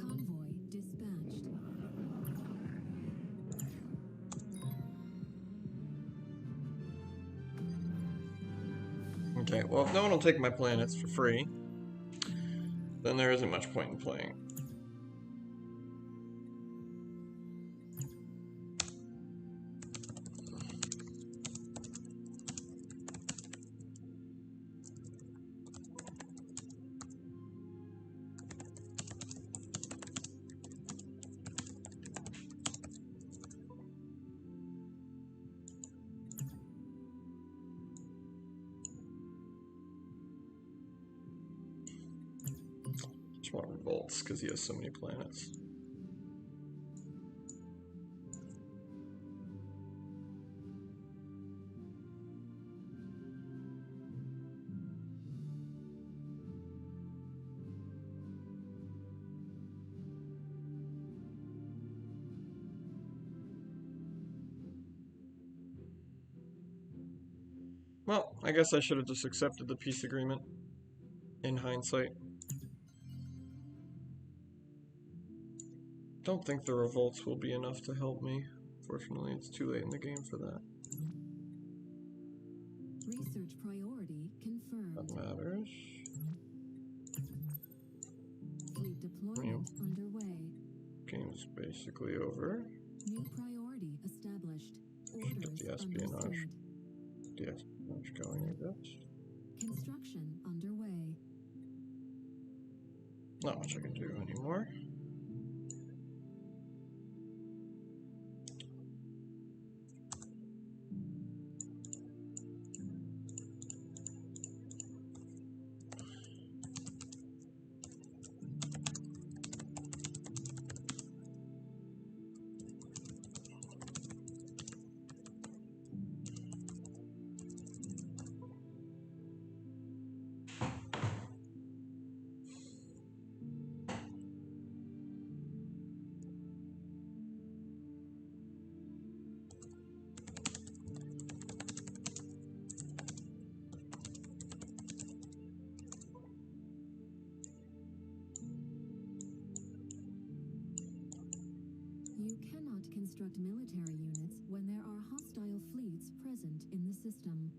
Convoy dispatched. Okay, well, if no one will take my planets for free, then there isn't much point in playing. Just want revolts because he has so many planets. Well, I guess I should have just accepted the peace agreement in hindsight. Don't think the revolts will be enough to help me. Fortunately, it's too late in the game for that. Research priority confirmed. That matters. Fleet deployment underway. Game's basically over. New priority established. Should get the espionage. Understood. The espionage going, I guess. Construction underway. Not much I can do anymore. You cannot construct military units when there are hostile fleets present in the system.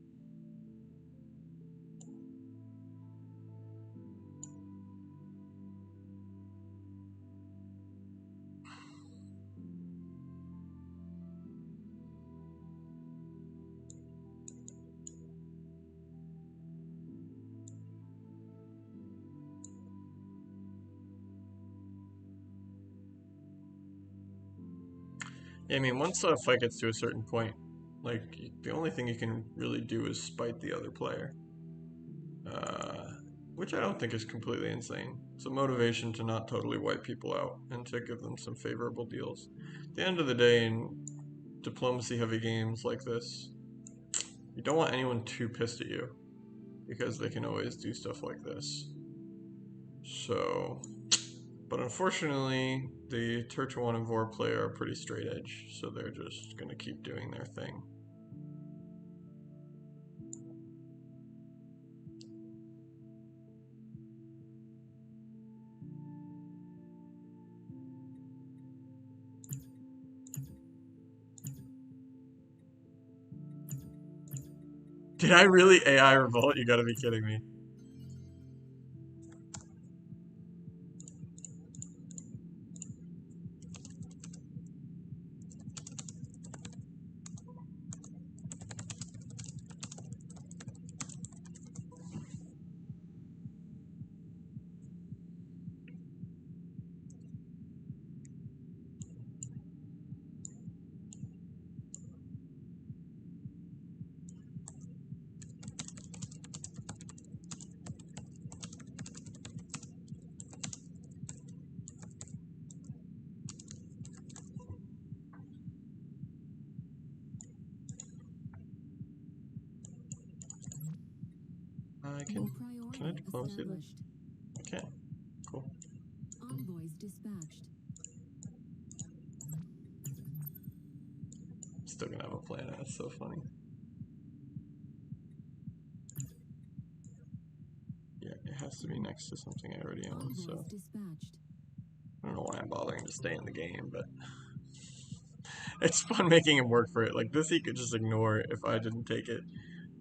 Yeah, I mean, once a fight gets to a certain point, like, the only thing you can really do is spite the other player. Which I don't think is completely insane. It's a motivation to not totally wipe people out and to give them some favorable deals. At the end of the day, in diplomacy-heavy games like this, you don't want anyone too pissed at you, because they can always do stuff like this. So, but unfortunately, the Turtruan and Vor player are pretty straight edge, so they're just going to keep doing their thing. Did I really AI revolt? You gotta be kidding me. New Can I priority diplomacy this? established. I can. Cool. Envoys dispatched. Still gonna have a planet. That's so funny. Yeah, it has to be next to something I already own, Envoys so dispatched. I don't know why I'm bothering to stay in the game, but it's fun making him work for it. Like this he could just ignore if I didn't take it.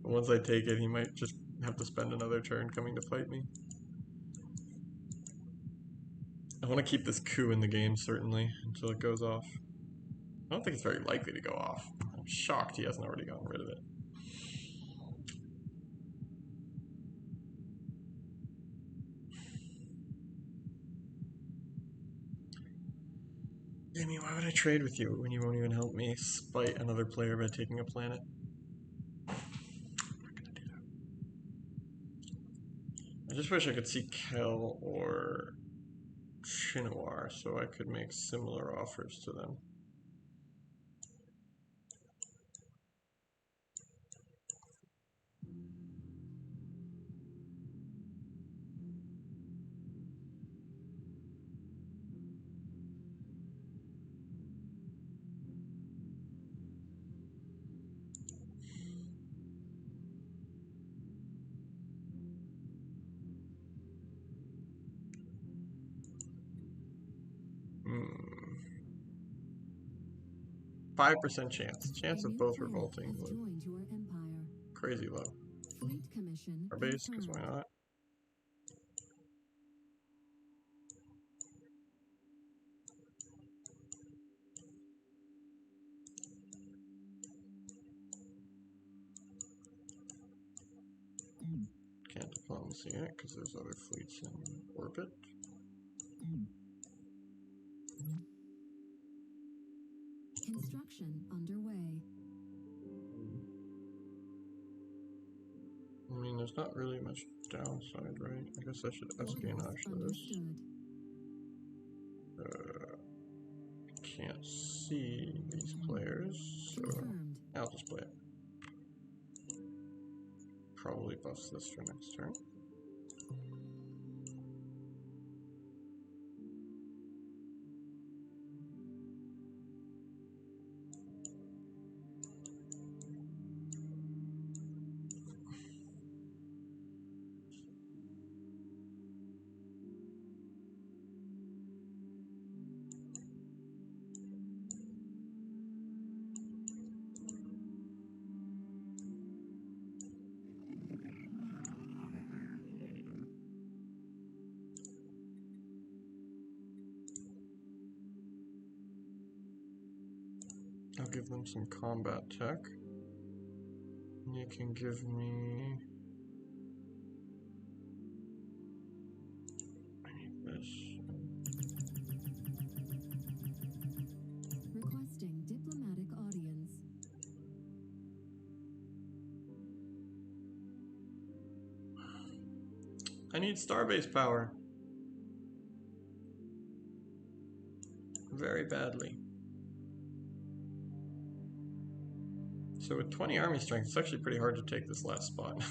But once I take it, he might just have to spend another turn coming to fight me. I want to keep this coup in the game, certainly, until it goes off. I don't think it's very likely to go off. I'm shocked he hasn't already gotten rid of it. Jamie, why would I trade with you when you won't even help me spite another player by taking a planet? I'm not gonna do that. I just wish I could see Kel or Shinawar so I could make similar offers to them. Hmm. 5% chance. Chance of both revolting. Joined your empire. Crazy low. Fleet commission Our base, because why not? Can't diplomacy it because there's other fleets in orbit. Construction underway. I mean, there's not really much downside, right? I guess I should espionage this. Can't see these players, so Confirmed. I'll just play it. Probably bust this for next turn. I'll give them some combat tech. And you can give me... I need this. Requesting diplomatic audience. I need starbase power. Very badly. So with 20 army strength, it's actually pretty hard to take this last spot.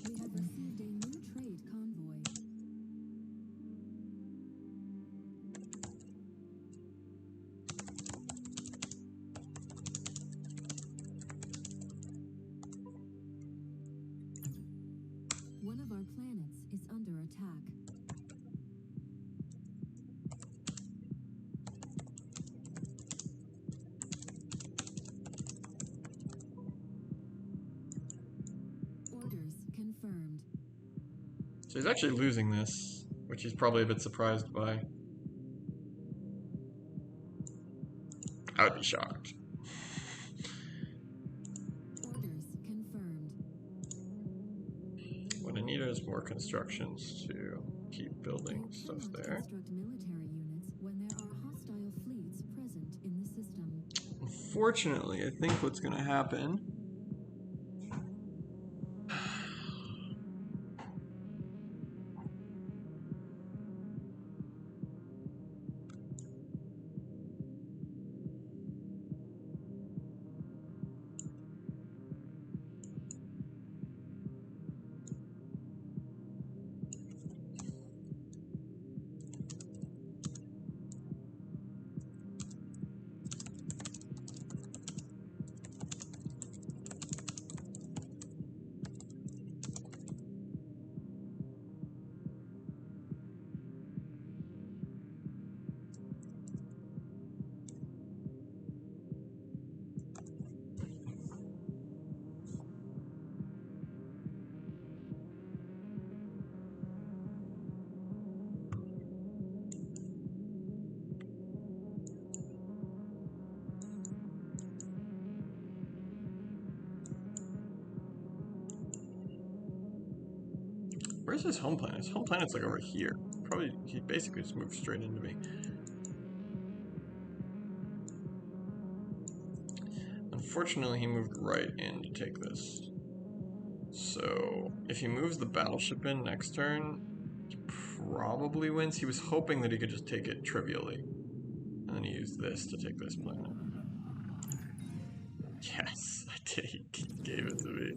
We have received a new trade convoy. One of our planets is under attack. Orders confirmed. So he's actually losing this, which he's probably a bit surprised by. I would be shocked. Orders confirmed. What I need is more constructions to keep building You stuff cannot there. construct military units when there are hostile fleets present in the system. Unfortunately, I think what's going to happen Where's his home planet? His home planet's like over here. Probably, he basically just moved straight into me. Unfortunately, he moved right in to take this. So, if he moves the battleship in next turn, he probably wins. He was hoping that he could just take it trivially. And then he used this to take this planet. Yes, I did. He gave it to me.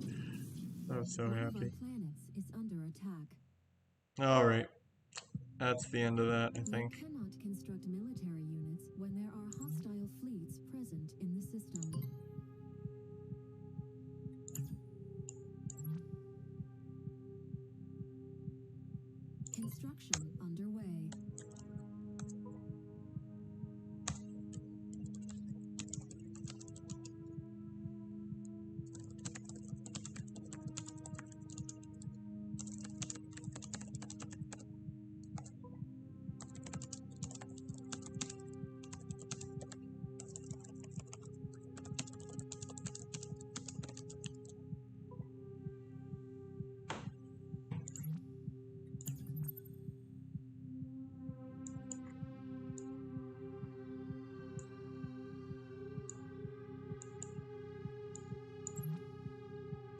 I was so One of our happy. planets is under attack. Alright. That's the end of that, I think. You cannot construct military units when there are hostile fleets present in the system. Construction underway.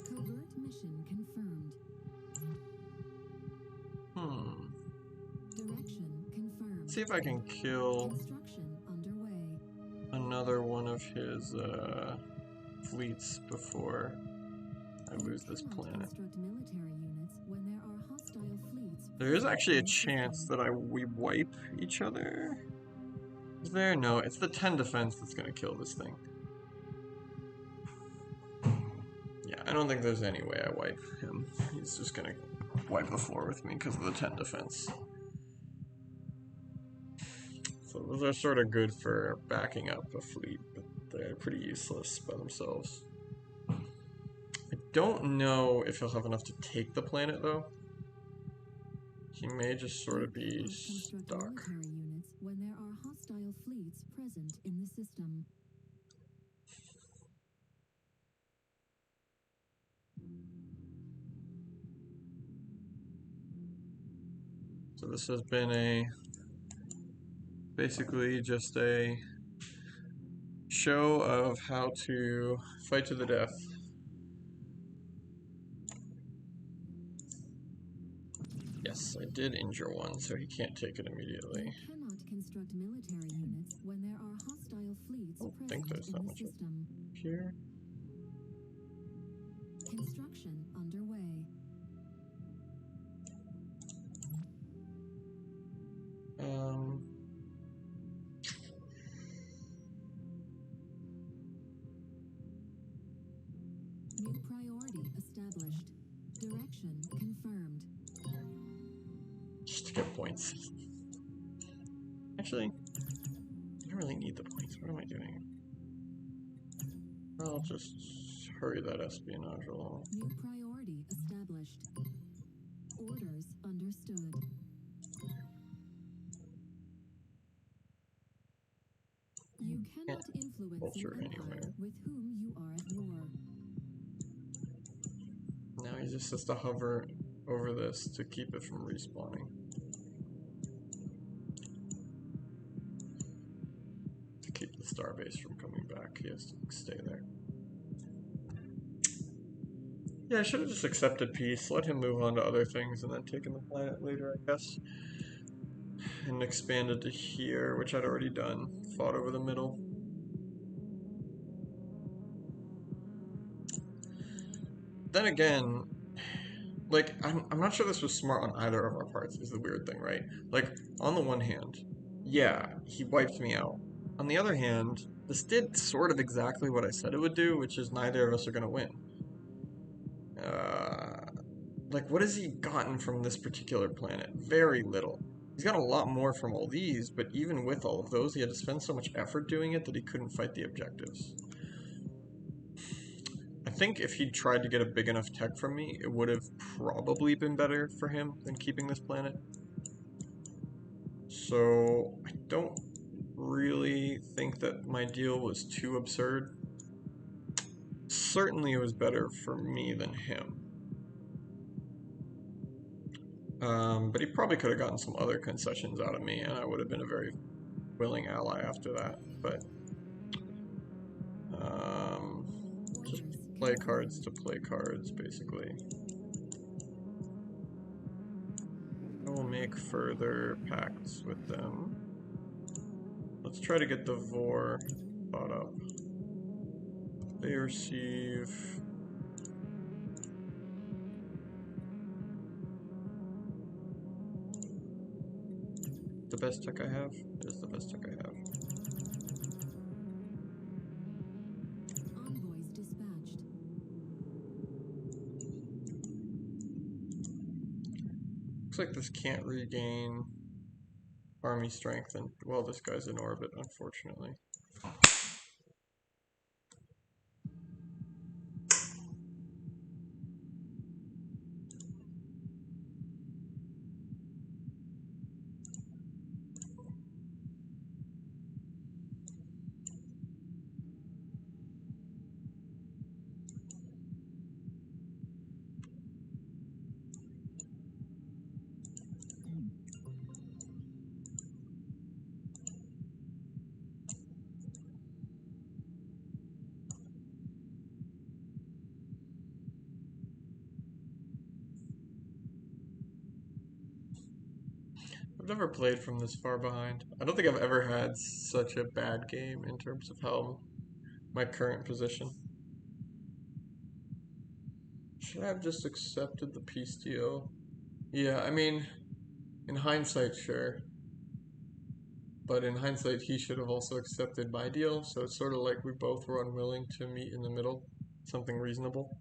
Covert mission confirmed. Direction confirmed. See if I can kill Construction underway. another one of his fleets before I lose this planet. Construct military units when there are hostile fleets. There is actually a chance that we wipe each other. Is there? No, it's the 10 defense that's gonna kill this thing. Yeah, I don't think there's any way I wipe him. He's just gonna wipe the floor with me because of the 10 defense. So those are sort of good for backing up a fleet, but they're pretty useless by themselves. I don't know if he'll have enough to take the planet, though. He may just sort of be stuck. Military units when there are hostile fleets present in the system. So this has been basically just a show of how to fight to the death. Yes, I did injure one, so he can't take it immediately. You cannot construct military units when there are hostile fleets I don't think there's present that in the much system. here. Construction underway. New priority established. Direction confirmed. Just to get points. Actually, I don't really need the points. What am I doing? I'll just hurry that espionage along. New priority established. Orders understood. You cannot influence Vulture an empire anywhere. with whom you are at war. Now he just has to hover over this to keep it from respawning. To keep the starbase from coming back, he has to stay there. Yeah, I should have just accepted peace, let him move on to other things, and then taken the planet later, I guess. And expanded to here, which I'd already done. Fought over the middle. Then again, like, I'm not sure this was smart on either of our parts, is the weird thing, right? Like, on the one hand, yeah, he wiped me out. On the other hand, this did sort of exactly what I said it would do, which is neither of us are going to win. Like, what has he gotten from this particular planet? Very little. He's got a lot more from all these, but even with all of those, he had to spend so much effort doing it that he couldn't fight the objectives. I think if he'd tried to get a big enough tech from me, it would have probably been better for him than keeping this planet. So, I don't really think that my deal was too absurd. Certainly it was better for me than him. But he probably could have gotten some other concessions out of me, and I would have been a very willing ally after that. But just play cards to play cards, basically. I will make further pacts with them. Let's try to get the Vor thought up. They receive... The best tech I have is the best tech I have. Envoys dispatched. Looks like this can't regain army strength, and well, this guy's in orbit, unfortunately. I've never played from this far behind. I don't think I've ever had such a bad game in terms of how my current position. Should I have just accepted the peace deal? Yeah, I mean, in hindsight, sure. But in hindsight, he should have also accepted my deal, so it's sort of like we both were unwilling to meet in the middle, something reasonable.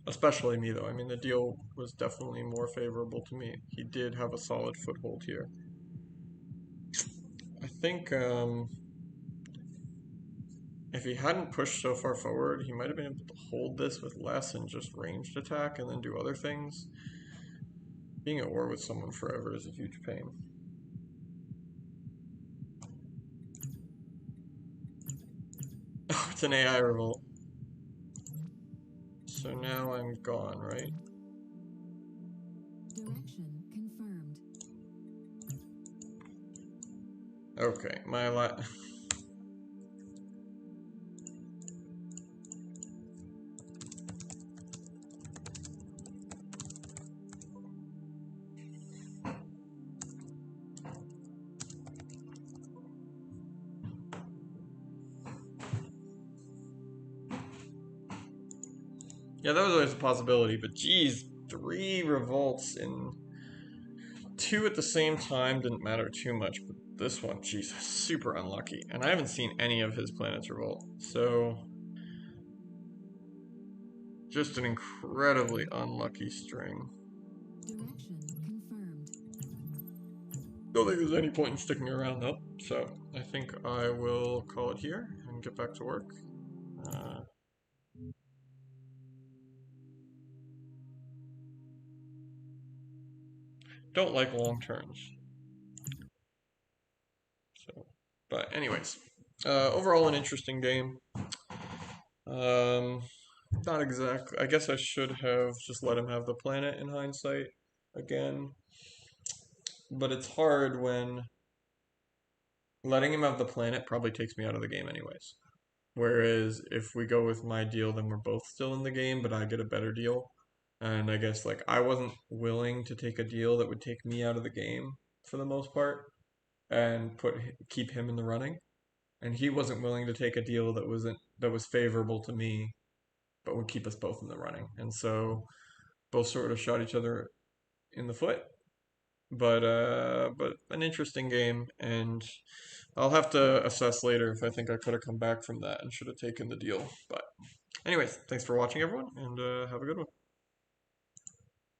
Especially me, though. I mean, the deal was definitely more favorable to me. He did have a solid foothold here. I think if he hadn't pushed so far forward, he might have been able to hold this with less and just ranged attack and then do other things. Being at war with someone forever is a huge pain. Oh, it's an AI revolt. So now I'm gone, right? Direction confirmed. Okay, yeah, that was always a possibility, but geez, 3 revolts in 2 at the same time didn't matter too much, but this one, geez, super unlucky. And I haven't seen any of his planets revolt, so just an incredibly unlucky string. Direction confirmed. Don't think there's any point in sticking around though, so I think I will call it here and get back to work. Don't like long turns. So, but anyways, overall an interesting game. Not exactly. I guess I should have just let him have the planet in hindsight again. But it's hard when letting him have the planet probably takes me out of the game anyways. Whereas if we go with my deal, then we're both still in the game, but I get a better deal. And I guess like I wasn't willing to take a deal that would take me out of the game for the most part and keep him in the running. And he wasn't willing to take a deal that was favorable to me but would keep us both in the running. And so both sort of shot each other in the foot. But an interesting game, and I'll have to assess later if I think I could have come back from that and should have taken the deal. But anyways, thanks for watching everyone, and have a good one.